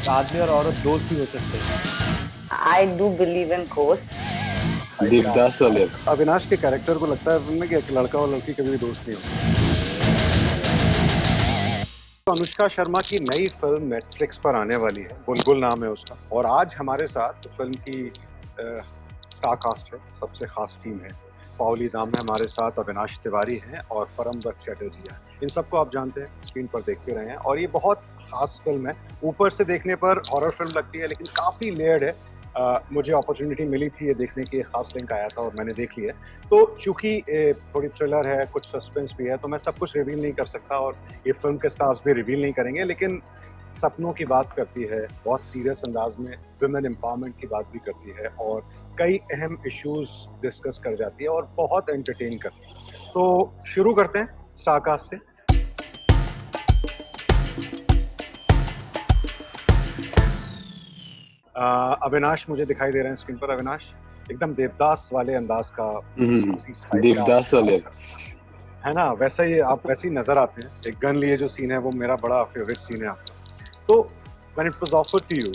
आदमी और औरत दोस्त ही हो सकते हैं। I do believe in ghosts. Devdas वाले। अविनाश के कैरेक्टर को लगता है फिल्म में कि एक लड़का और लड़की कभी भी दोस्त नहीं होते। तो अनुष्का शर्मा की नई फिल्म नेटफ्लिक्स पर आने वाली है, बुलबुल नाम है उसका, और आज हमारे साथ फिल्म की स्टार कास्ट है, सबसे खास टीम है। पाओली दाम है हमारे साथ, अविनाश तिवारी हैं और परमदत्त चटर्जी हैं। इन सबको आप जानते हैं, स्क्रीन पर देखते रहे हैं, और ये बहुत खास फिल्म है। ऊपर से देखने पर हॉरर फिल्म लगती है, लेकिन काफ़ी लेयर्ड है। मुझे अपॉर्चुनिटी मिली थी ये देखने की, एक खास लिंक आया था और मैंने देख लिया। तो चूंकि थोड़ी थ्रिलर है, कुछ सस्पेंस भी है, तो मैं सब कुछ रिवील नहीं कर सकता और ये फिल्म के स्टार्स भी रिवील नहीं करेंगे, लेकिन सपनों की बात करती है, बहुत सीरियस अंदाज में वुमेन एम्पावरमेंट की बात भी करती है और कई अहम इश्यूज डिस्कस कर जाती है और बहुत एंटरटेन करती है। तो शुरू करते हैं स्टारकास्ट से। अविनाश मुझे दिखाई दे रहे हैं स्क्रीन पर। अविनाश एकदम देवदास वाले अंदाज का, देवदास वाले है ना, वैसा ही आप वैसे ही नजर आते हैं। एक गन लिए जो सीन है वो मेरा बड़ा फेवरेट सीन है आपका। तो when it was offered to you,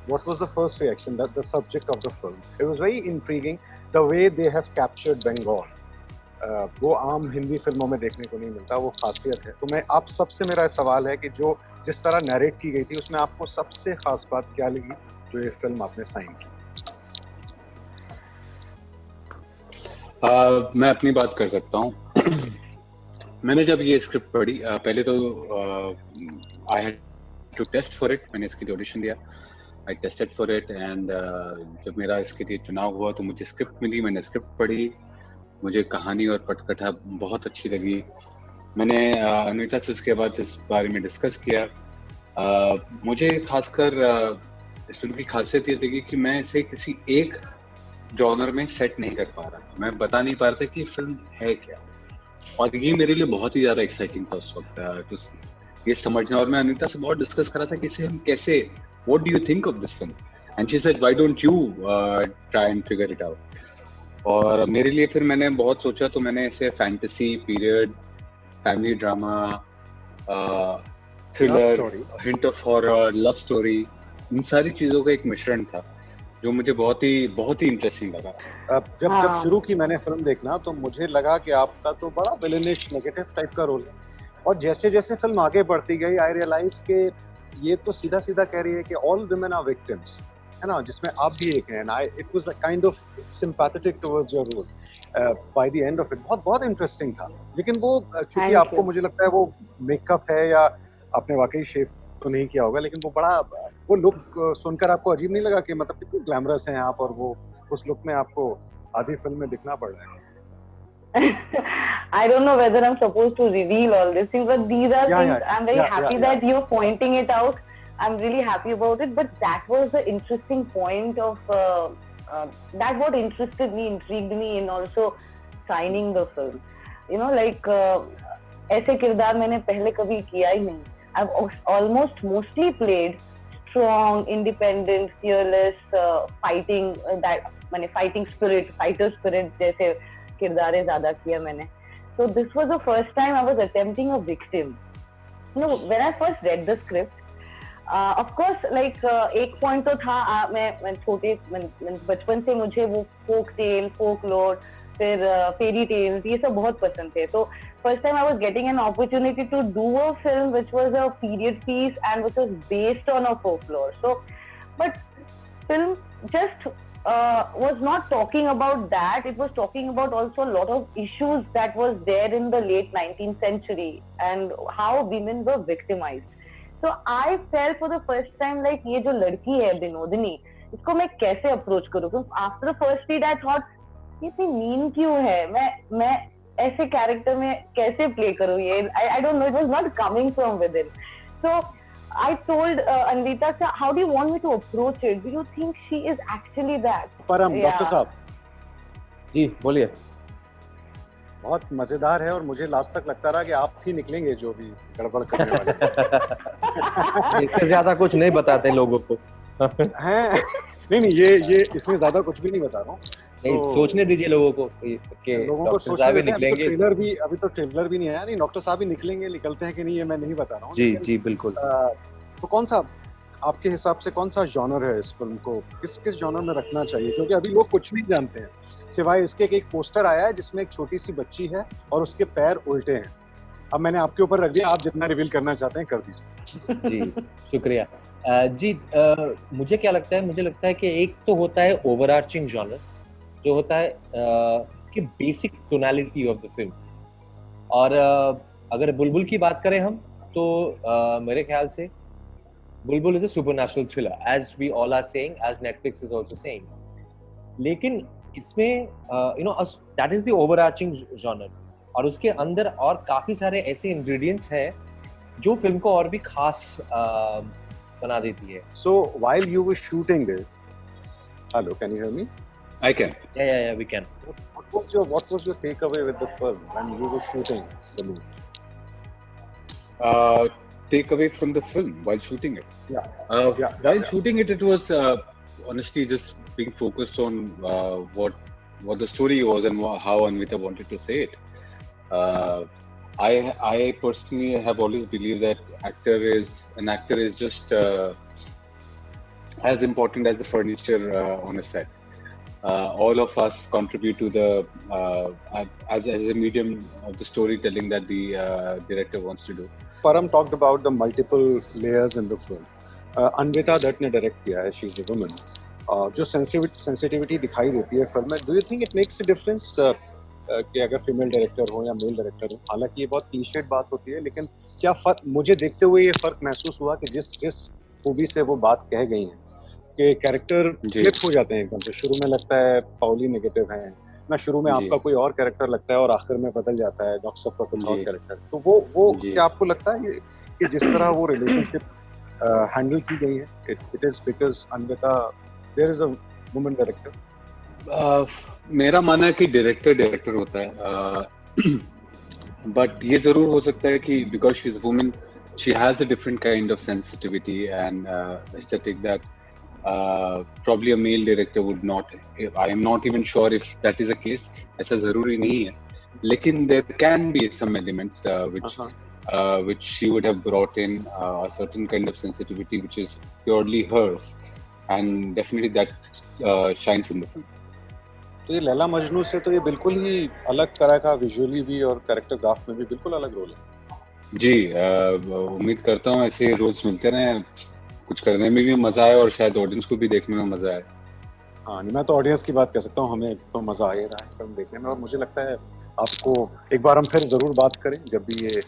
what was the first reaction? That the subject of the film, it was very intriguing the way they have captured Bengal. वो आम हिंदी फिल्मों में देखने को नहीं मिलता, वो खासियत है। तो मैं आप सबसे मेरा सवाल है कि जो जिस तरह नैरेट की गई थी उसमें आपको सबसे खास बात क्या लगी जो ये फिल्म आपने साइन की? मैं अपनी बात कर सकता हूँ। मैंने जब ये स्क्रिप्ट पढ़ी, पहले तो I had to test for it. मैंने इसके लिए ऑडिशन दिया, I tested for it, and जब मेरा इसके लिए चुनाव हुआ तो मुझे स्क्रिप्ट मिली। मैंने स्क्रिप्ट पढ़ी, मुझे कहानी और पटकथा बहुत अच्छी लगी। मैंने अनीता से उसके बाद इस बारे में डिस्कस किया। मुझे खासकर इस फिल्म की खासियत ये थी कि मैं इसे किसी एक जॉनर में सेट नहीं कर पा रहा था। मैं बता नहीं पा रहा था कि फिल्म है क्या, और ये मेरे लिए बहुत ही ज़्यादा एक्साइटिंग था उस वक्त ये समझना। और मैं अनीता से बहुत डिस्कस करा था कि इसे हम कैसे, what do you think of this film, and she said why don't you try and figure it out. और मेरे लिए फिर मैंने बहुत सोचा, तो मैंने इसे fantasy, period, family drama, thriller, hint of horror, love story, इन सारी चीज़ों का एक मिश्रण था जो मुझे बहुत ही इंटरेस्टिंग लगा। जब शुरू की मैंने फिल्म देखना, तो मुझे लगा कि आपका तो बड़ा विलेनिश नेगेटिव टाइप का रोल है, और जैसे जैसे फिल्म आगे बढ़ती गई आई रियलाइज के ये तो सीधा सीधा कह रही है कि ऑल वुमेन आर विक्टिम्स, है ना, जिसमें आप भी एक हैं। It was kind of sympathetic towards your role by the end of it. बहुत बहुत इंटरेस्टिंग था। लेकिन वो चूंकि आपको मुझे लगता है वो मेकअप है या आपने वाकई शेव तो नहीं किया होगा, लेकिन वो लुक सुनकर आपको अजीब नहीं लगा कि मतलब कितनी ग्लैमरस हैं आप, और वो उस लुक में आपको आधी फिल्म में दिखना पड़ रहा है? I don't know whether I'm supposed to reveal all these things, but these are things I'm very happy that you're pointing it out. I'm really happy about it. But that was the interesting point of that what interested me, intrigued me in also signing the film. You know, like ऐसे किरदार मैंने पहले कभी किया ही नहीं. I've almost mostly played strong, independent, fearless, fighting, that माने fighting spirit, fighter spirit जैसे किरदारें ज़्यादा किया मैंने. So this was the first time I was attempting a victim. You know, when I first read the script, of course, like एक point तो था, मैं बचपन से मुझे वो folk tale, folklore, फिर fairy tales, ये सब बहुत पसंद थे. तो first time I was getting an opportunity to do a film which was a period piece and which was based on a folklore. So, but film just was not talking about that. It was talking about also a lot of issues that was there in the late 19th century and how women were victimized. So I felt for the first time like ये जो लड़की है विनोदिनी, इसको मैं कैसे approach करूँ? Because after the first read I thought ये इतनी मीन क्यों है? मैं ऐसे कैरेक्टर में कैसे प्ले करूँ ये? I don't know. It was not coming from within. So I told Anvita, how do you want me to approach it? Do you think she is actually that? परम, doctor साहब जी बोलिए। बहुत मजेदार है, और मुझे लास्ट तक लगता रहा कि आप ही निकलेंगे जो भी गड़बड़ करने वाले। इससे ज्यादा कुछ नहीं बताते लोगों को। हैं नहीं ये इसमें ज्यादा कुछ भी नहीं बता रहा हूँ। नहीं, सोचने दीजिए लोगों को कि लोगों को सोचने देते हैं। अभी तो ट्रेलर भी नहीं आया। नहीं, डॉक्टर साहब ही निकलेंगे, निकलते हैं कि नहीं ये मैं नहीं बता रहा हूँ। जी जी बिल्कुल। तो कौन सा आपके हिसाब से कौन सा जॉनर है इस फिल्म को, किस किस जॉनर में रखना चाहिए? क्योंकि अभी लोग कुछ नहीं जानते हैं सिवाय इसके कि एक पोस्टर आया है जिसमें एक छोटी सी बच्ची है और उसके पैर उल्टे हैं। अब मैंने आपके ऊपर रख दिया, आप जितना रिवील करना चाहते हैं कर दीजिए। जी शुक्रिया। जी मुझे क्या लगता है, मुझे लगता है कि एक तो होता है ओवरआर्चिंग जॉनर जो होता है कि basic tonality of the film, और अगर बुलबुल की बात करें हम तो मेरे ख्याल से Bulbbul is a supernatural thriller as we all are saying, as Netflix is also saying, लेकिन इसमें that is the overarching genre, और उसके अंदर और काफी सारे ऐसे इंग्रेडिएंट्स हैं जो फिल्म को और भी खास बना देती है। So while you were shooting this, hello, can you hear me? I can. Yeah, we can. What was your takeaway with the film when you were shooting the movie? Take away from the film while shooting it. Yeah. While shooting it, it was honestly just being focused on what the story was and how Anvita wanted to say it. I personally have always believed that an actor is just as important as the furniture on a set. All of us contribute to the as a medium of the storytelling that the director wants to do. Param talked about the multiple layers in the film. Anvita Dutt ने direct किया है, she's a woman. जो sensitivity दिखाई देती है film में, do you think it makes a difference कि अगर फीमेल डायरेक्टर हो या मेल डायरेक्टर हो? हालांकि ये बहुत क्लीशेड बात होती है, लेकिन क्या फर्क, मुझे देखते हुए ये फर्क महसूस हुआ कि जिस मूवी से वो बात कह गई है कि कैरेक्टर फ्लिप हो जाते हैं एकदम से। शुरू में लगता है पाउली नेगेटिव है ना, शुरू में आपका कोई और कैरेक्टर लगता है और आखिर में बदल जाता है डॉक्टर साहब का कोई और कैरेक्टर। तो वो क्या आपको लगता है कि जिस तरह वो रिलेशनशिप हैंडल की गई है, it is because Anvita there is a woman director? मेरा मानना है कि डायरेक्टर होता है, बट ये जरूर हो सकता है कि because she is woman she has the different kind of sensitivity and aesthetic that probably a male director would not. I am not even sure if that is the case. ऐसा जरूरी नहीं है, लेकिन there can be some elements which she would have brought in a certain kind of sensitivity which is purely hers, and definitely that shines in the film. तो ये लैला मजनू से तो ये बिल्कुल ही अलग तरह का विजुअली भी और कैरेक्टरग्राफ में भी बिल्कुल अलग रोल है। जी उम्मीद करता हूँ ऐसे रोज मिलते रहें, कुछ करने में भी मजा आए और शायद ऑडियंस को भी देखने में मजा आए। हाँ, मैं तो ऑडियंस की बात कर सकता हूँ, हमें तो मजा आ ही रहा है फिल्म देखने में, और मुझे लगता है आपको एक बार हम फिर जरूर बात करें जब भी ये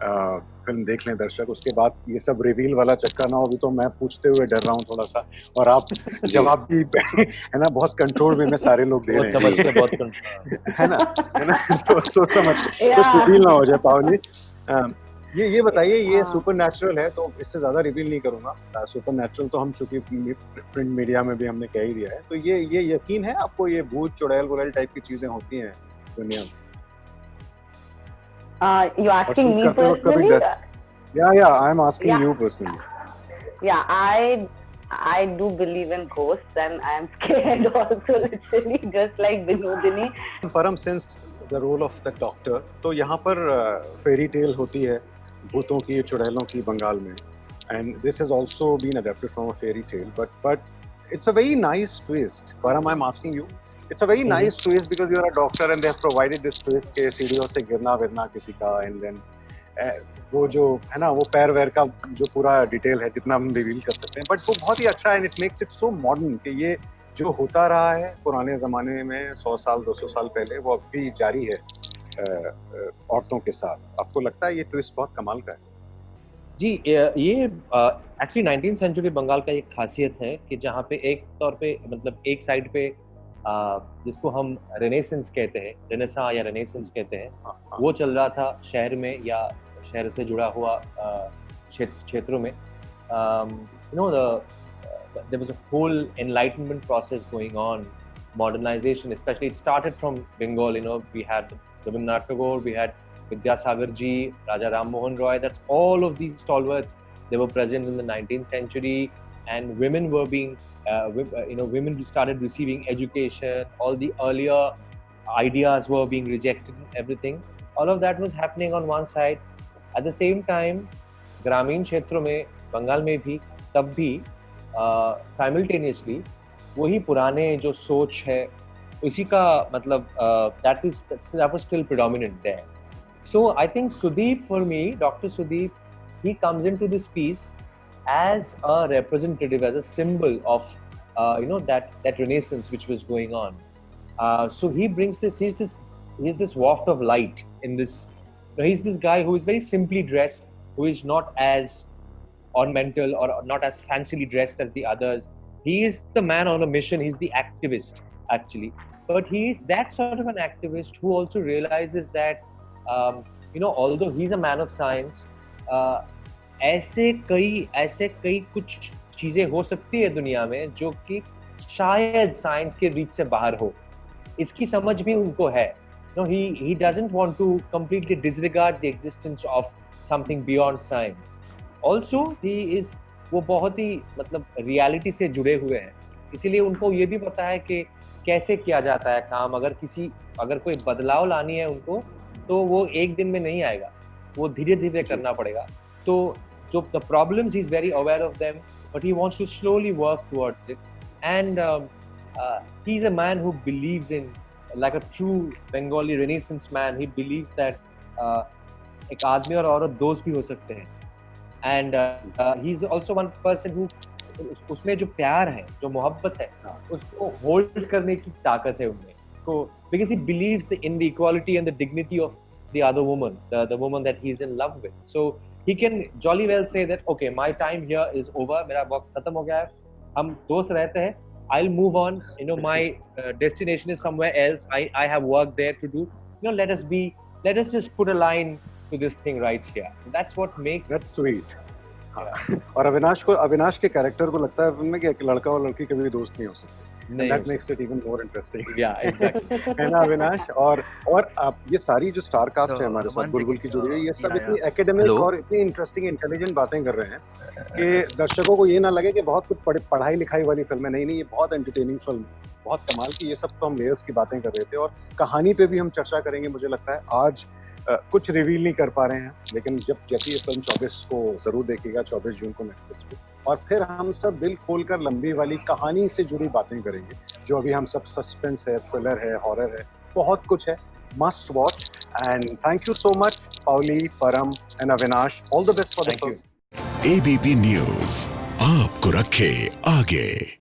फिल्म देख लें दर्शक, उसके बाद ये सब रिवील वाला चक्कर ना हो। अभी तो मैं पूछते हुए डर रहा हूँ थोड़ा सा, और आप जवाब भी है ना बहुत कंट्रोल में सारे लोग दे रहे हैं, बहुत है ना तो सोच समझ कुछ रिवील ना हो जाए। पावली ये बताइए, ये सुपर नेचुरल है तो इससे ज्यादा रिवील नहीं करूंगा। सुपर नेचुरल तो हम चूंकि प्रिंट मीडिया में भी हमने कह ही दिया है, तो ये यकीन है आपको ये भूत चुड़ैल वुड़ैल टाइप की चीजें होती हैं दुनिया में? You asking me personally? Yeah, I'm asking you personally. Yeah, I do believe in ghosts and I am scared also, literally, just like Vinodini. Param, since the role of the doctor, तो यहाँ पर fairy tale होती है भूतों की, चुड़ैलों की बंगाल में, and this has also been adapted from a fairy tale, but it's a very nice twist. Param, I'm asking you, it's a very nice twist because you are a doctor and they have provided this twist के सीढ़ियों से गिरना विरना किसी का, and then वो जो है ना वो पैर वैर का जो पूरा डिटेल है जितना हम रिवील कर सकते हैं, बट वो बहुत ही अच्छा है, and it makes it so modern कि ये जो होता रहा है पुराने ज़माने में 100 साल 200 साल पहले वो अब भी जारी है औरतों के साथ। आपको लगता है ये ट्विस्ट बहुत कमाल का है? जी, ये एक्चुअली 19th सेंचुरी बंगाल का एक खासियत है कि जहाँ पे एक तौर पे मतलब एक साइड पे जिसको हम रेनेसेंस कहते हैं, रेनेसां या रेनेसेंस कहते हैं, वो चल रहा था शहर में या शहर से जुड़ा हुआ क्षेत्रों में। there was a whole enlightenment process going on, modernization, especially it started from Bengal. We had Rabindranath Tagore, we had Vidyasagar ji, Raja Ram Mohan Roy. That's all of these stalwarts. They were present in the 19th century, and women were being, women started receiving education. All the earlier ideas were being rejected. Everything, all of that was happening on one side. At the same time, ग्रामीण क्षेत्रों में बंगाल में भी तब भी simultaneously वही पुराने जो सोच है उसी का मतलब that was still predominant there. So I think Sudeep, for me, Dr. Sudeep, he comes into this piece as a representative, as a symbol of that renaissance which was going on. So he brings this. He's this waft of light in this. He's this guy who is very simply dressed, who is not as ornamental or not as fancily dressed as the others. He is the man on a mission. He's the activist, actually. But he is that sort of an activist who also realizes that, although he's a man of science, ऐसे कई कुछ चीजें हो सकती है दुनिया में जो कि शायद साइंस के रीच से बाहर हो, इसकी समझ भी उनको है. No, he doesn't want to completely disregard the existence of something beyond science. Also, वो बहुत ही मतलब रियलिटी से जुड़े हुए हैं, इसीलिए उनको ये भी पता है कि कैसे किया जाता है काम. अगर कोई बदलाव लानी है उनको, तो वो एक दिन में नहीं आएगा, वो धीरे धीरे करना पड़ेगा. तो जो the problems, he's very aware of them, but he wants to slowly work towards it. And he's a man who believes in, like a true Bengali Renaissance man, he believes that एक आदमी और औरत दोस्त भी हो सकते हैं. And he's also one person who उसमें जो प्यार है, जो मोहब्बत है, उसको होल्ड करने की ताकत है उनमें. So because he believes in the equality and the dignity of the other woman, the woman that he's in love with. So he can jolly well say that, okay, my time here is over, मेरा वक्त खत्म हो गया है, हम दोस्त रहते हैं, I'll move on, my destination is somewhere else, I have work there to do, let us just put a line to this thing right here. That's what makes That's sweet. और अविनाश के कैरेक्टर को लगता है film में कि एक लड़का और लड़की कभी दोस्त नहीं हो सकते. That makes it even more interesting. Yeah, exactly. है ना अविनाश? और आप ये सारी जो स्टार कास्ट है हमारे साथ बुलबुल की जुड़ी है, ये सब इतनी एकेडमिक और इतनी इंटरेस्टिंग इंटेलिजेंट बातें कर रहे हैं कि दर्शकों को ये ना लगे कि बहुत कुछ पढ़ाई लिखाई वाली फिल्म है. नहीं, ये बहुत एंटरटेनिंग फिल्म, बहुत कमाल की. ये सब तो हम लेयर्स की बातें कर रहे थे और कहानी पे भी हम चर्चा करेंगे. मुझे लगता है आज कुछ रिवील नहीं कर पा रहे हैं, लेकिन जैसे ये फिल्म 24 को जरूर देखिएगा, 24 जून को नेटफ्लिक्स पे, और फिर हम सब दिल खोलकर लंबी वाली कहानी से जुड़ी बातें करेंगे. जो अभी हम सब सस्पेंस है, थ्रिलर है, हॉरर है, बहुत कुछ है. Must watch. And thank you so much Paoli, Param and Avinash. All the best for the film. ABP news आपको रखे आगे.